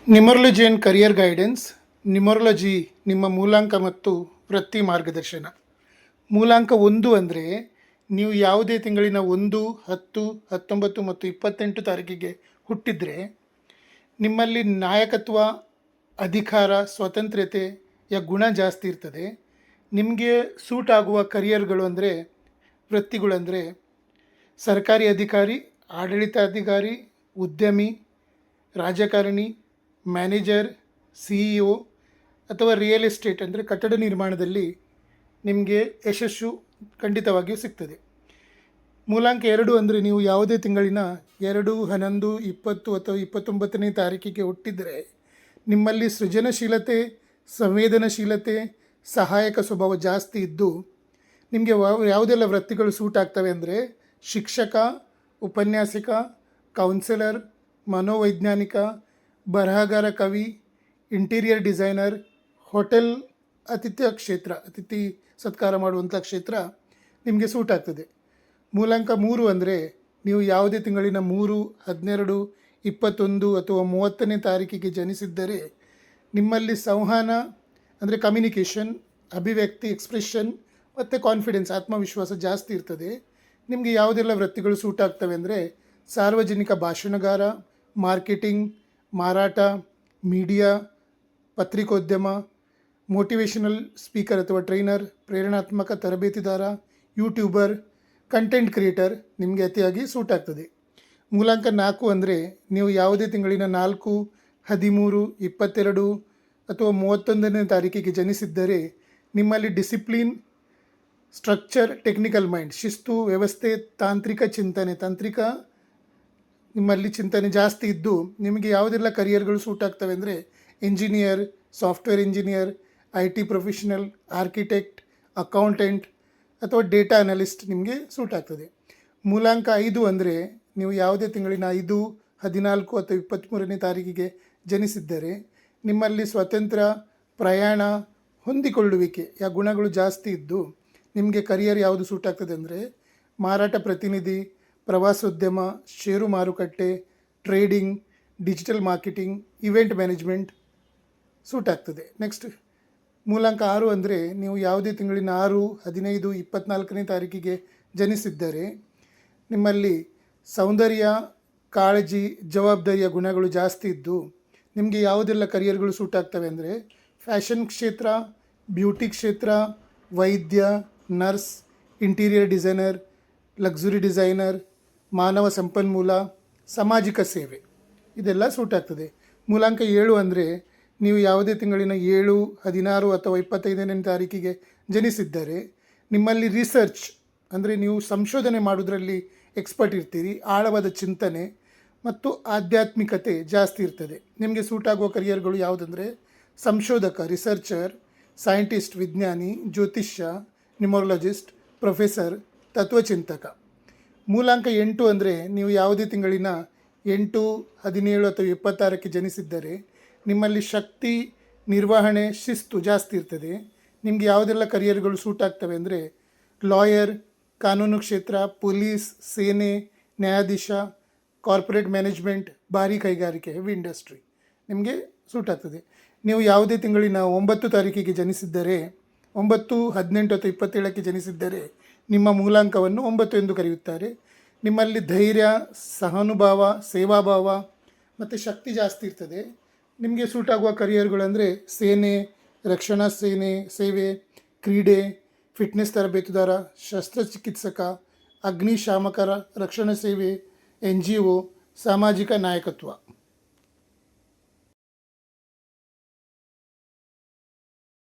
Numerology and career guidance. Numerology ನಿಮ್ಮ ಮೂಲಾಂಕ ಮತ್ತು ವೃತ್ತಿ ಮಾರ್ಗದರ್ಶನ. ಮೂಲಾಂಕ 1 ಅಂದರೆ ನೀವು ಯಾವುದೇ ತಿಂಗಳಿನ 1, 10, 19 ಮತ್ತು 28 ತಾರೀಕಿಗೆ ಹುಟ್ಟಿದರೆ ನಿಮ್ಮಲ್ಲಿ ನಾಯಕತ್ವ, ಅಧಿಕಾರ, ಸ್ವಾತಂತ್ರ್ಯತೆಯ ಗುಣ ಜಾಸ್ತಿ ಇರ್ತದೆ. ನಿಮಗೆ ಸೂಟ್ ಆಗುವ ಕರಿಯರ್ಗಳು ಅಂದರೆ ವೃತ್ತಿಗಳಂದರೆ ಸರ್ಕಾರಿ ಅಧಿಕಾರಿ, ಆಡಳಿತಾಧಿಕಾರಿ, ಉದ್ಯಮಿ, ರಾಜಕಾರಣಿ, ಮ್ಯಾನೇಜರ್, CEO ಅಥವಾ ರಿಯಲ್ ಎಸ್ಟೇಟ್ ಅಂದರೆ ಕಟ್ಟಡ ನಿರ್ಮಾಣದಲ್ಲಿ ನಿಮಗೆ ಯಶಸ್ಸು ಖಂಡಿತವಾಗಿಯೂ ಸಿಗ್ತದೆ. ಮೂಲಾಂಕ 2 ಅಂದರೆ ನೀವು ಯಾವುದೇ ತಿಂಗಳಿನ 2, 11, 20 ಅಥವಾ 29ನೇ ತಾರೀಕಿಗೆ ಹುಟ್ಟಿದರೆ ನಿಮ್ಮಲ್ಲಿ ಸೃಜನಶೀಲತೆ, ಸಂವೇದನಶೀಲತೆ, ಸಹಾಯಕ ಸ್ವಭಾವ ಜಾಸ್ತಿ ಇದ್ದು ನಿಮಗೆ ಯಾವುದೆಲ್ಲ ವೃತ್ತಿಗಳು ಸೂಟ್ ಆಗ್ತವೆ ಅಂದರೆ ಶಿಕ್ಷಕ, ಉಪನ್ಯಾಸಕ, ಕೌನ್ಸಿಲರ್, ಮನೋವೈಜ್ಞಾನಿಕ, ಬರಹಗಾರ, ಕವಿ, ಇಂಟೀರಿಯರ್ ಡಿಸೈನರ್, ಹೋಟೆಲ್, ಅತಿಥಿ ಸತ್ಕಾರ ಮಾಡುವಂಥ ಕ್ಷೇತ್ರ ನಿಮಗೆ ಸೂಟ್ ಆಗ್ತದೆ. ಮೂಲಾಂಕ 3 ಅಂದರೆ ನೀವು ಯಾವುದೇ ತಿಂಗಳಿನ 3, 12, 21 ಅಥವಾ 30ನೇ ತಾರೀಕಿಗೆ ಜನಿಸಿದ್ದರೆ ನಿಮ್ಮಲ್ಲಿ ಸಂವಹನ ಅಂದರೆ ಕಮ್ಯುನಿಕೇಷನ್, ಅಭಿವ್ಯಕ್ತಿ, ಎಕ್ಸ್ಪ್ರೆಷನ್ ಮತ್ತು ಕಾನ್ಫಿಡೆನ್ಸ್, ಆತ್ಮವಿಶ್ವಾಸ ಜಾಸ್ತಿ ಇರ್ತದೆ. ನಿಮಗೆ ಯಾವುದೆಲ್ಲ ವೃತ್ತಿಗಳು ಸೂಟ್ ಆಗ್ತವೆ ಅಂದರೆ ಸಾರ್ವಜನಿಕ ಭಾಷಣಗಾರ, ಮಾರ್ಕೆಟಿಂಗ್, ಮಾರಾಟ, ಮೀಡಿಯಾ, ಪತ್ರಿಕೋದ್ಯಮ, ಮೋಟಿವೇಶನಲ್ ಸ್ಪೀಕರ್ ಅಥವಾ ಟ್ರೈನರ್, ಪ್ರೇರಣಾತ್ಮಕ ತರಬೇತಿದಾರ, ಯೂಟ್ಯೂಬರ್, ಕಂಟೆಂಟ್ ಕ್ರಿಯೇಟರ್ ನಿಮಗೆ ಅತಿಯಾಗಿ ಸೂಟ್ ಆಗ್ತದೆ. ಮೂಲಾಂಕ 4 ಅಂದರೆ ನೀವು ಯಾವುದೇ ತಿಂಗಳಿನ 4, 13, 22 ಅಥವಾ 31ನೇ ತಾರೀಕಿಗೆ ಜನಿಸಿದ್ದರೆ ನಿಮ್ಮಲ್ಲಿ ಡಿಸಿಪ್ಲಿನ್, ಸ್ಟ್ರಕ್ಚರ್, ಟೆಕ್ನಿಕಲ್ ಮೈಂಡ್, ಶಿಸ್ತು, ವ್ಯವಸ್ಥೆ, ತಾಂತ್ರಿಕ ನಿಮ್ಮಲ್ಲಿ ಚಿಂತನೆ ಜಾಸ್ತಿ ಇದ್ದು ನಿಮಗೆ ಯಾವುದೆಲ್ಲ ಕರಿಯರ್ಗಳು ಸೂಟ್ ಆಗ್ತವೆ ಅಂದರೆ engineer, software engineer, IT professional, architect, accountant ಅಥವಾ ಡೇಟಾ ಅನಲಿಸ್ಟ್ ನಿಮಗೆ ಸೂಟ್ ಆಗ್ತದೆ. ಮೂಲಾಂಕ 5 ಅಂದರೆ ನೀವು ಯಾವುದೇ ತಿಂಗಳಿನ 5, 14 ಅಥವಾ 23ನೇ ತಾರೀಕಿಗೆ ಜನಿಸಿದ್ದರೆ ನಿಮ್ಮಲ್ಲಿ ಸ್ವಾತಂತ್ರ್ಯ, ಪ್ರಯಾಣ, ಹೊಂದಿಕೊಳ್ಳುವಿಕೆಯ ಗುಣಗಳು ಜಾಸ್ತಿ ಇದ್ದು ನಿಮಗೆ ಕರಿಯರ್ ಯಾವುದು ಸೂಟ್ ಆಗ್ತದೆ ಅಂದರೆ ಮಾರಾಟ ಪ್ರತಿನಿಧಿ, ಪ್ರವಾಸೋದ್ಯಮ, ಷೇರು ಮಾರುಕಟ್ಟೆ, trading, digital marketing, event management suit ಆಗ್ತದೆ. ನೆಕ್ಸ್ಟ್ ಮೂಲಾಂಕ 6 ಅಂದರೆ ನೀವು ಯಾವುದೇ ತಿಂಗಳಿನ 6, 15, 24ನೇ ತಾರೀಕಿಗೆ ಜನಿಸಿದ್ದರೆ ನಿಮ್ಮಲ್ಲಿ ಸೌಂದರ್ಯ, ಕಾಳಜಿ, ಜವಾಬ್ದಾರಿಯ ಗುಣಗಳು ಜಾಸ್ತಿ ಇದ್ದು ನಿಮಗೆ ಯಾವುದೆಲ್ಲ ಕರಿಯರ್ಗಳು ಸೂಟ್ ಆಗ್ತವೆ ಅಂದರೆ ಫ್ಯಾಷನ್ ಕ್ಷೇತ್ರ, ಬ್ಯೂಟಿ ಕ್ಷೇತ್ರ, ವೈದ್ಯ, nurse, interior designer, luxury designer, ಮಾನವ ಸಂಪನ್ಮೂಲ, ಸಾಮಾಜಿಕ ಸೇವೆ ಇದೆಲ್ಲ ಸೂಟ್ ಆಗ್ತದೆ. ಮೂಲಾಂಕ 7 ಅಂದರೆ ನೀವು ಯಾವುದೇ ತಿಂಗಳಿನ 7, 16 ಅಥವಾ 25ನೇ ತಾರೀಕಿಗೆ ಜನಿಸಿದ್ದರೆ ನಿಮ್ಮಲ್ಲಿ ರಿಸರ್ಚ್ ಅಂದರೆ ನೀವು ಸಂಶೋಧನೆ ಮಾಡೋದ್ರಲ್ಲಿ ಎಕ್ಸ್ಪರ್ಟ್ ಇರ್ತೀರಿ, ಆಳವಾದ ಚಿಂತನೆ ಮತ್ತು ಆಧ್ಯಾತ್ಮಿಕತೆ ಜಾಸ್ತಿ ಇರ್ತದೆ. ನಿಮಗೆ ಸೂಟ್ ಆಗುವ ಕರಿಯರ್ಗಳು ಯಾವುದಂದರೆ ಸಂಶೋಧಕ, ರಿಸರ್ಚರ್, ಸೈಂಟಿಸ್ಟ್, ವಿಜ್ಞಾನಿ, ಜ್ಯೋತಿಷ್ಯ, ನ್ಯೂಮರಾಲಜಿಸ್ಟ್, ಪ್ರೊಫೆಸರ್, ತತ್ವಚಿಂತಕ. ಮೂಲಾಂಕ 8 ಅಂದರೆ ನೀವು ಯಾವುದೇ ತಿಂಗಳಿನ 8, 17 ಅಥವಾ 26ಕ್ಕೆ ಜನಿಸಿದ್ದರೆ ನಿಮ್ಮಲ್ಲಿ ಶಕ್ತಿ, ನಿರ್ವಹಣೆ, ಶಿಸ್ತು ಜಾಸ್ತಿ ಇರ್ತದೆ. ನಿಮಗೆ ಯಾವುದೆಲ್ಲ ಕರಿಯರ್ಗಳು ಸೂಟ್ ಆಗ್ತವೆ ಅಂದರೆ ಲಾಯರ್, ಕಾನೂನು ಕ್ಷೇತ್ರ, ಪೊಲೀಸ್, ಸೇನೆ, ನ್ಯಾಯಾಧೀಶ, ಕಾರ್ಪೊರೇಟ್ ಮ್ಯಾನೇಜ್ಮೆಂಟ್, ಭಾರಿ ಕೈಗಾರಿಕೆ, ಹೆವಿ ಇಂಡಸ್ಟ್ರಿ ನಿಮಗೆ ಸೂಟ್ ಆಗ್ತದೆ. ನೀವು ಯಾವುದೇ ತಿಂಗಳಿನ 9 ತಾರೀಕಿಗೆ ಜನಿಸಿದ್ದರೆ 9, 18 ಅಥವಾ 27ಕ್ಕೆ ಜನಿಸಿದ್ದರೆ ನಿಮ್ಮ ಮೂಲಾಂಕವನ್ನು 9 ಎಂದು ಕರೆಯುತ್ತಾರೆ. ನಿಮ್ಮಲ್ಲಿ ಧೈರ್ಯ, ಸಹಾನುಭಾವ, ಸೇವಾಭಾವ ಮತ್ತು ಶಕ್ತಿ ಜಾಸ್ತಿ ಇರ್ತದೆ. ನಿಮಗೆ ಸೂಟ್ ಆಗುವ ಕರಿಯರ್ಗಳಂದರೆ ಸೇನೆ, ರಕ್ಷಣಾ ಸೇವೆ, ಕ್ರೀಡೆ, ಫಿಟ್ನೆಸ್ ತರಬೇತುದಾರ, ಶಸ್ತ್ರಚಿಕಿತ್ಸಕ, ಅಗ್ನಿಶಾಮಕರ, ರಕ್ಷಣಾ ಸೇವೆ, NGO, ಸಾಮಾಜಿಕ ನಾಯಕತ್ವ.